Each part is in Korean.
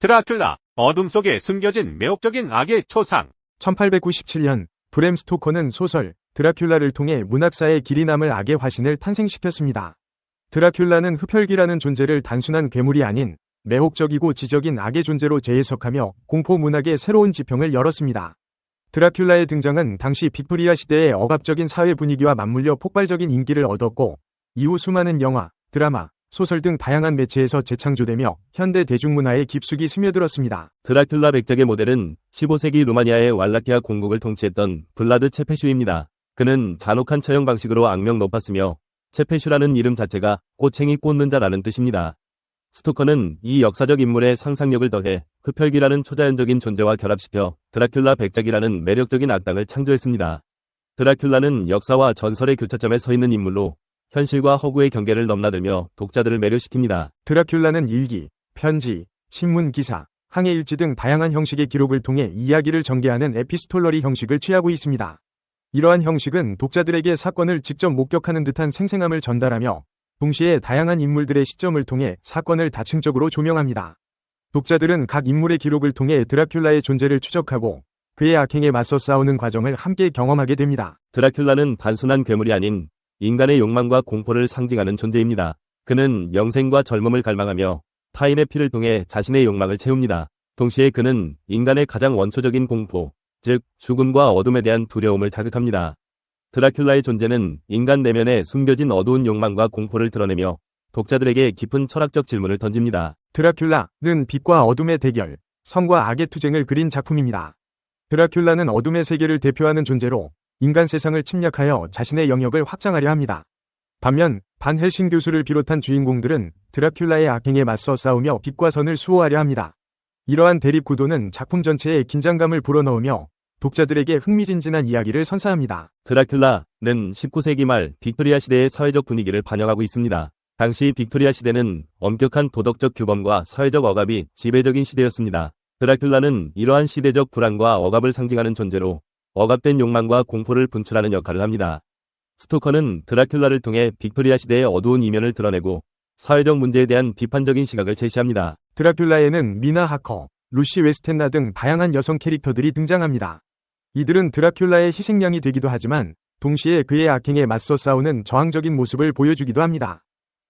드라큘라, 어둠 속에 숨겨진 매혹적인 악의 초상. 1897년 브램 스토커는 소설 드라큘라를 통해 문학사에 길이 남을 악의 화신을 탄생시켰습니다. 드라큘라는 흡혈귀라는 존재를 단순한 괴물이 아닌 매혹적이고 지적인 악의 존재로 재해석하며 공포 문학의 새로운 지평을 열었습니다. 드라큘라의 등장은 당시 빅토리아 시대의 억압적인 사회 분위기와 맞물려 폭발적인 인기를 얻었고, 이후 수많은 영화, 드라마, 소설 등 다양한 매체에서 재창조되며 현대 대중문화에 깊숙이 스며들었습니다. 드라큘라 백작의 모델은 15세기 루마니아의 왈라키아 공국을 통치했던 블라드 체페슈입니다. 그는 잔혹한 처형 방식으로 악명 높았으며 체페슈라는 이름 자체가 꼬챙이 꽂는 자라는 뜻입니다. 스토커는 이 역사적 인물의 상상력을 더해 흡혈귀라는 초자연적인 존재와 결합시켜 드라큘라 백작이라는 매력적인 악당을 창조했습니다. 드라큘라는 역사와 전설의 교차점에 서 있는 인물로 현실과 허구의 경계를 넘나들며 독자들을 매료시킵니다. 드라큘라는 일기, 편지, 신문 기사, 항해 일지 등 다양한 형식의 기록을 통해 이야기를 전개하는 에피스톨러리 형식을 취하고 있습니다. 이러한 형식은 독자들에게 사건을 직접 목격하는 듯한 생생함을 전달하며 동시에 다양한 인물들의 시점을 통해 사건을 다층적으로 조명합니다. 독자들은 각 인물의 기록을 통해 드라큘라의 존재를 추적하고 그의 악행에 맞서 싸우는 과정을 함께 경험하게 됩니다. 드라큘라는 단순한 괴물이 아닌 인간의 욕망과 공포를 상징하는 존재입니다. 그는 영생과 젊음을 갈망하며 타인의 피를 통해 자신의 욕망을 채웁니다. 동시에 그는 인간의 가장 원초적인 공포, 즉 죽음과 어둠에 대한 두려움을 자극합니다. 드라큘라의 존재는 인간 내면에 숨겨진 어두운 욕망과 공포를 드러내며 독자들에게 깊은 철학적 질문을 던집니다. 드라큘라는 빛과 어둠의 대결, 선과 악의 투쟁을 그린 작품입니다. 드라큘라는 어둠의 세계를 대표하는 존재로 인간 세상을 침략하여 자신의 영역을 확장하려 합니다. 반면 반 헬싱 교수를 비롯한 주인공들은 드라큘라의 악행에 맞서 싸우며 빛과 선을 수호하려 합니다. 이러한 대립 구도는 작품 전체에 긴장감을 불어넣으며 독자들에게 흥미진진한 이야기를 선사합니다. 드라큘라는 19세기 말 빅토리아 시대의 사회적 분위기를 반영하고 있습니다. 당시 빅토리아 시대는 엄격한 도덕적 규범과 사회적 억압이 지배적인 시대였습니다. 드라큘라는 이러한 시대적 불안과 억압을 상징하는 존재로 억압된 욕망과 공포를 분출하는 역할을 합니다. 스토커는 드라큘라를 통해 빅토리아 시대의 어두운 이면을 드러내고 사회적 문제에 대한 비판적인 시각을 제시합니다. 드라큘라에는 미나 하커, 루시 웨스텐나 등 다양한 여성 캐릭터들이 등장합니다. 이들은 드라큘라의 희생양이 되기도 하지만 동시에 그의 악행에 맞서 싸우는 저항적인 모습을 보여주기도 합니다.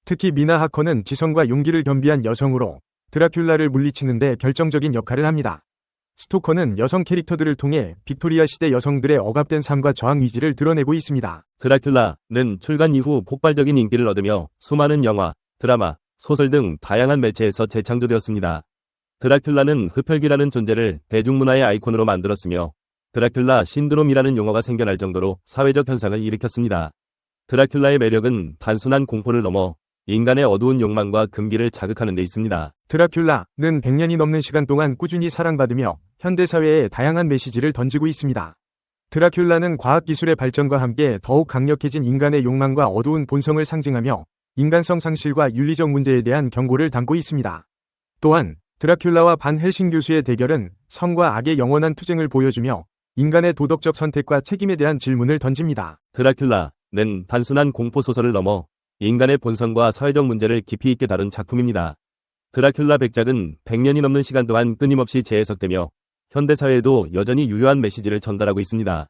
특히 미나 하커는 지성과 용기를 겸비한 여성으로 드라큘라를 물리치는 데 결정적인 역할을 합니다. 스토커는 여성 캐릭터들을 통해 빅토리아 시대 여성들의 억압된 삶과 저항 의지를 드러내고 있습니다. 드라큘라는 출간 이후 폭발적인 인기를 얻으며 수많은 영화, 드라마, 소설 등 다양한 매체에서 재창조되었습니다. 드라큘라는 흡혈귀라는 존재를 대중문화의 아이콘으로 만들었으며 드라큘라 신드롬이라는 용어가 생겨날 정도로 사회적 현상을 일으켰습니다. 드라큘라의 매력은 단순한 공포를 넘어 인간의 어두운 욕망과 금기를 자극하는 데 있습니다. 드라큘라는 100년이 넘는 시간 동안 꾸준히 사랑받으며 현대사회에 다양한 메시지를 던지고 있습니다. 드라큘라는 과학기술의 발전과 함께 더욱 강력해진 인간의 욕망과 어두운 본성을 상징하며 인간성 상실과 윤리적 문제에 대한 경고를 담고 있습니다. 또한 드라큘라와 반 헬싱 교수의 대결은 선과 악의 영원한 투쟁을 보여주며 인간의 도덕적 선택과 책임에 대한 질문을 던집니다. 드라큘라는 단순한 공포소설을 넘어 인간의 본성과 사회적 문제를 깊이 있게 다룬 작품입니다. 드라큘라 백작은 100년이 넘는 시간 동안 끊임없이 재해석되며 현대사회에도 여전히 유효한 메시지를 전달하고 있습니다.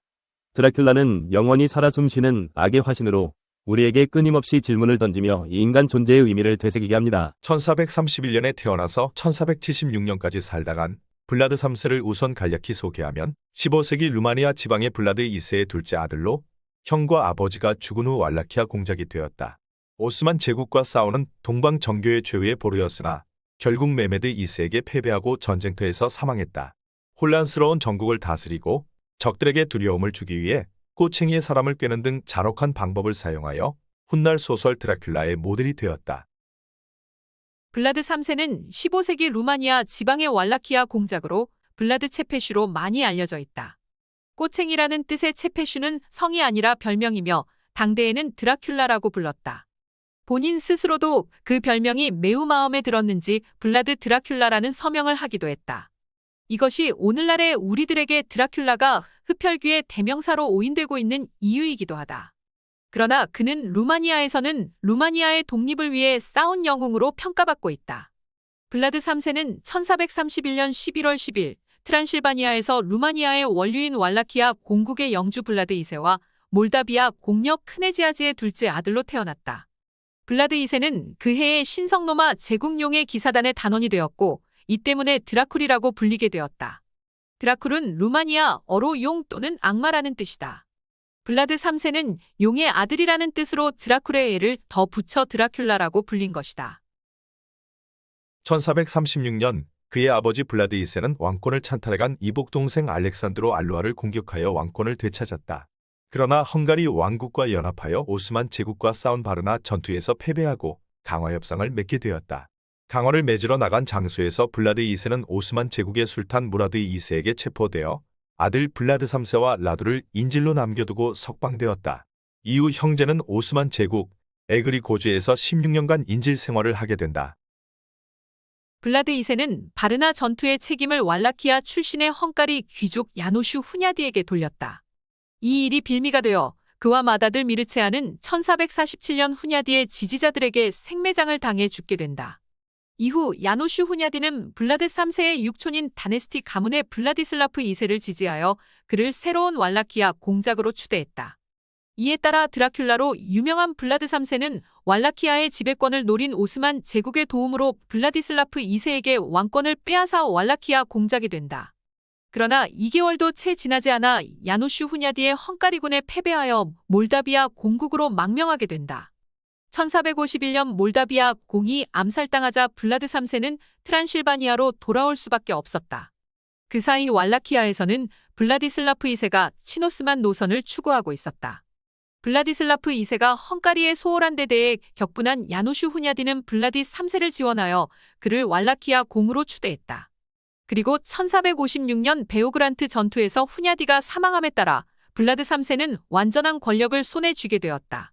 드라큘라는 영원히 살아 숨쉬는 악의 화신으로 우리에게 끊임없이 질문을 던지며 인간 존재의 의미를 되새기게 합니다. 1431년에 태어나서 1476년까지 살다 간 블라드 3세를 우선 간략히 소개하면 15세기 루마니아 지방의 블라드 2세의 둘째 아들로 형과 아버지가 죽은 후 왈라키아 공작이 되었다. 오스만 제국과 싸우는 동방 정교의 최후의 보루였으나 결국 메메드 2세에게 패배하고 전쟁터에서 사망했다. 혼란스러운 전국을 다스리고 적들에게 두려움을 주기 위해 꼬챙이에 사람을 꿰는 등 잔혹한 방법을 사용하여 훗날 소설 드라큘라의 모델이 되었다. 블라드 3세는 15세기 루마니아 지방의 왈라키아 공작으로 블라드 체페슈로 많이 알려져 있다. 꼬챙이라는 뜻의 체페슈는 성이 아니라 별명이며 당대에는 드라큘라라고 불렀다. 본인 스스로도 그 별명이 매우 마음에 들었는지 블라드 드라큘라라는 서명을 하기도 했다. 이것이 오늘날의 우리들에게 드라큘라가 흡혈귀의 대명사로 오인되고 있는 이유이기도 하다. 그러나 그는 루마니아에서는 루마니아의 독립을 위해 싸운 영웅으로 평가받고 있다. 블라드 3세는 1431년 11월 10일 트란실바니아에서 루마니아의 원류인 왈라키아 공국의 영주 블라드 2세와 몰다비아 공력 크네지아즈의 둘째 아들로 태어났다. 블라드 2세는 그 해에 신성로마 제국용의 기사단의 단원이 되었고 이 때문에 드라쿨이라고 불리게 되었다. 드라쿨은 루마니아어로 용 또는 악마라는 뜻이다. 블라드 3세는 용의 아들이라는 뜻으로 드라쿨의 애를 더 붙여 드라큘라라고 불린 것이다. 1436년 그의 아버지 블라드 2세는 왕권을 찬탈해간 이복 동생 알렉산드로 알루아를 공격하여 왕권을 되찾았다. 그러나 헝가리 왕국과 연합하여 오스만 제국과 싸운 바르나 전투에서 패배하고 강화 협상을 맺게 되었다. 강화를 맺으러 나간 장소에서 블라드 2세는 오스만 제국의 술탄 무라드 2세에게 체포되어 아들 블라드 3세와 라두를 인질로 남겨두고 석방되었다. 이후 형제는 오스만 제국 에그리 고주에서 16년간 인질 생활을 하게 된다. 블라드 2세는 바르나 전투의 책임을 왈라키아 출신의 헝가리 귀족 야노슈 후냐디에게 돌렸다. 이 일이 빌미가 되어 그와 맏아들 미르체아는 1447년 후냐디의 지지자들에게 생매장을 당해 죽게 된다. 이후 야노슈 후냐디는 블라드 3세의 육촌인 다네스티 가문의 블라디슬라프 2세를 지지하여 그를 새로운 왈라키아 공작으로 추대했다. 이에 따라 드라큘라로 유명한 블라드 3세는 왈라키아의 지배권을 노린 오스만 제국의 도움으로 블라디슬라프 2세에게 왕권을 빼앗아 왈라키아 공작이 된다. 그러나 2개월도 채 지나지 않아 야노슈 후냐디의 헝가리군에 패배하여 몰다비아 공국으로 망명하게 된다. 1451년 몰다비아 공이 암살당하자 블라드 3세는 트란실바니아로 돌아올 수밖에 없었다. 그 사이 왈라키아에서는 블라디슬라프 2세가 치노스만 노선을 추구하고 있었다. 블라디슬라프 2세가 헝가리의 소홀한 데 대해 격분한 야노슈 후냐디는 블라디 3세를 지원하여 그를 왈라키아 공으로 추대했다. 그리고 1456년 베오그란트 전투에서 후냐디가 사망함에 따라 블라드 3세는 완전한 권력을 손에 쥐게 되었다.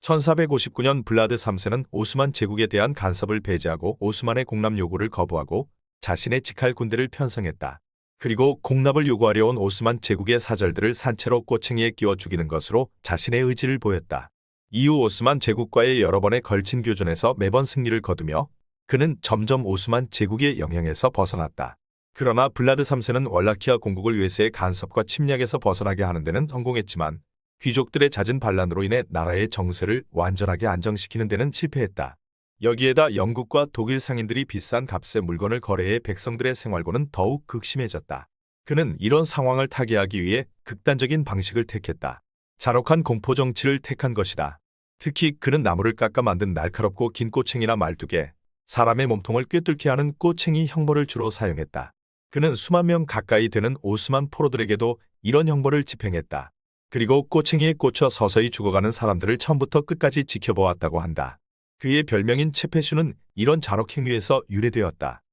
1459년 블라드 3세는 오스만 제국에 대한 간섭을 배제하고 오스만의 공납 요구를 거부하고 자신의 직할 군대를 편성했다. 그리고 공납을 요구하려 온 오스만 제국의 사절들을 산채로 꼬챙이에 끼워 죽이는 것으로 자신의 의지를 보였다. 이후 오스만 제국과의 여러 번의 걸친 교전에서 매번 승리를 거두며 그는 점점 오스만 제국의 영향에서 벗어났다. 그러나 블라드 3세는 왈라키아 공국을 외세의 간섭과 침략에서 벗어나게 하는 데는 성공했지만 귀족들의 잦은 반란으로 인해 나라의 정세를 완전하게 안정시키는 데는 실패했다. 여기에다 영국과 독일 상인들이 비싼 값의 물건을 거래해 백성들의 생활고는 더욱 극심해졌다. 그는 이런 상황을 타개하기 위해 극단적인 방식을 택했다. 잔혹한 공포 정치를 택한 것이다. 특히 그는 나무를 깎아 만든 날카롭고 긴 꼬챙이나 말뚝에 사람의 몸통을 꿰뚫게 하는 꼬챙이 형벌을 주로 사용했다. 그는 수만 명 가까이 되는 오스만 포로들에게도 이런 형벌을 집행했다. 그리고 꼬챙이에 꽂혀 서서히 죽어가는 사람들을 처음부터 끝까지 지켜보았다고 한다. 그의 별명인 체페슈는 이런 잔혹 행위에서 유래되었다.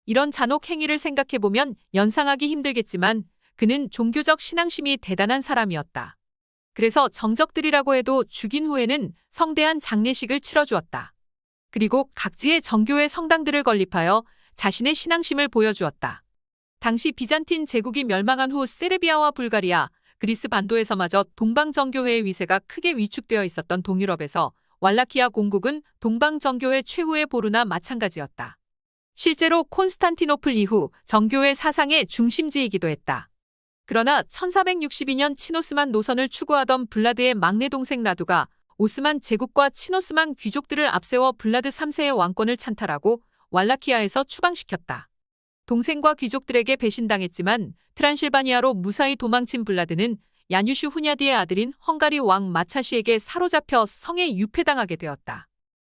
이런 잔혹 행위를 생각해보면 연상하기 힘들겠지만 그는 종교적 신앙심이 대단한 사람이었다. 그래서 정적들이라고 해도 죽인 후에는 성대한 장례식을 치러주었다. 그리고 각지의 정교회 성당들을 건립하여 자신의 신앙심을 보여주었다. 당시 비잔틴 제국이 멸망한 후 세르비아와 불가리아, 그리스 반도에서마저 동방정교회의 위세가 크게 위축되어 있었던 동유럽에서 왈라키아 공국은 동방정교회 최후의 보루나 마찬가지였다. 실제로 콘스탄티노플 이후 정교회 사상의 중심지이기도 했다. 그러나 1462년 치노스만 노선을 추구하던 블라드의 막내 동생 라두가 오스만 제국과 치노스만 귀족들을 앞세워 블라드 3세의 왕권을 찬탈하고 왈라키아에서 추방시켰다. 동생과 귀족들에게 배신당했지만 트란실바니아로 무사히 도망친 블라드는 야뉴슈 후냐디의 아들인 헝가리 왕 마차시에게 사로잡혀 성에 유폐당하게 되었다.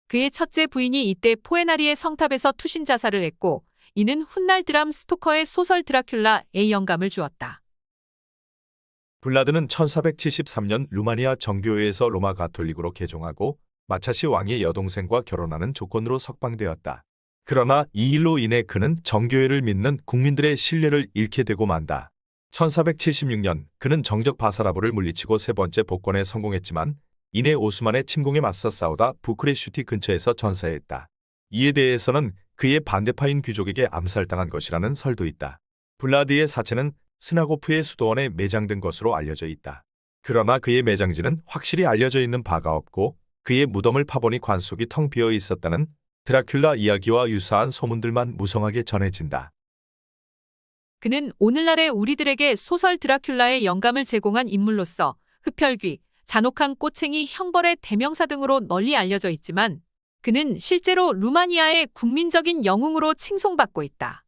그의 첫째 부인이 이때 포에나리의 성탑에서 투신 자살을 했고 이는 훗날 드람 스토커의 소설 드라큘라에 영감을 주었다. 블라드는 1473년 루마니아 정교회에서 로마 가톨릭으로 개종하고 마차시 왕의 여동생과 결혼하는 조건으로 석방되었다. 그러나 이 일로 인해 그는 정교회를 믿는 국민들의 신뢰를 잃게 되고 만다. 1476년 그는 정적 바사라부를 물리치고 세 번째 복권에 성공했지만 이내 오스만의 침공에 맞서 싸우다 부크레슈티 근처에서 전사했다. 이에 대해서는 그의 반대파인 귀족에게 암살당한 것이라는 설도 있다. 블라드의 사체는 스나고프의 수도원에 매장된 것으로 알려져 있다. 그러나 그의 매장지는 확실히 알려져 있는 바가 없고 그의 무덤을 파보니 관속이 텅 비어 있었다는 드라큘라 이야기와 유사한 소문들만 무성하게 전해진다. 그는 오늘날의 우리들에게 소설 드라큘라의 영감을 제공한 인물로서 흡혈귀, 잔혹한 꼬챙이, 형벌의 대명사 등으로 널리 알려져 있지만 그는 실제로 루마니아의 국민적인 영웅으로 칭송받고 있다.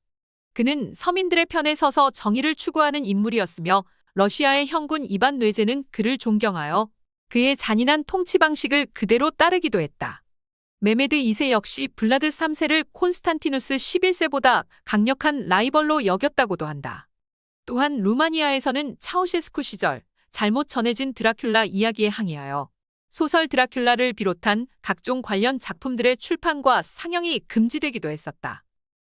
그는 서민들의 편에 서서 정의를 추구하는 인물이었으며 러시아의 형군 이반 뇌제는 그를 존경하여 그의 잔인한 통치 방식을 그대로 따르기도 했다. 메메드 2세 역시 블라드 3세를 콘스탄티누스 11세보다 강력한 라이벌로 여겼다고도 한다. 또한 루마니아에서는 차우셰스쿠 시절 잘못 전해진 드라큘라 이야기에 항의하여 소설 드라큘라를 비롯한 각종 관련 작품들의 출판과 상영이 금지되기도 했었다.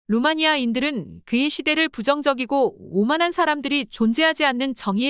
루마니아인들은 그의 시대를 부정적이고 오만한 사람들이 존재하지 않는 정의의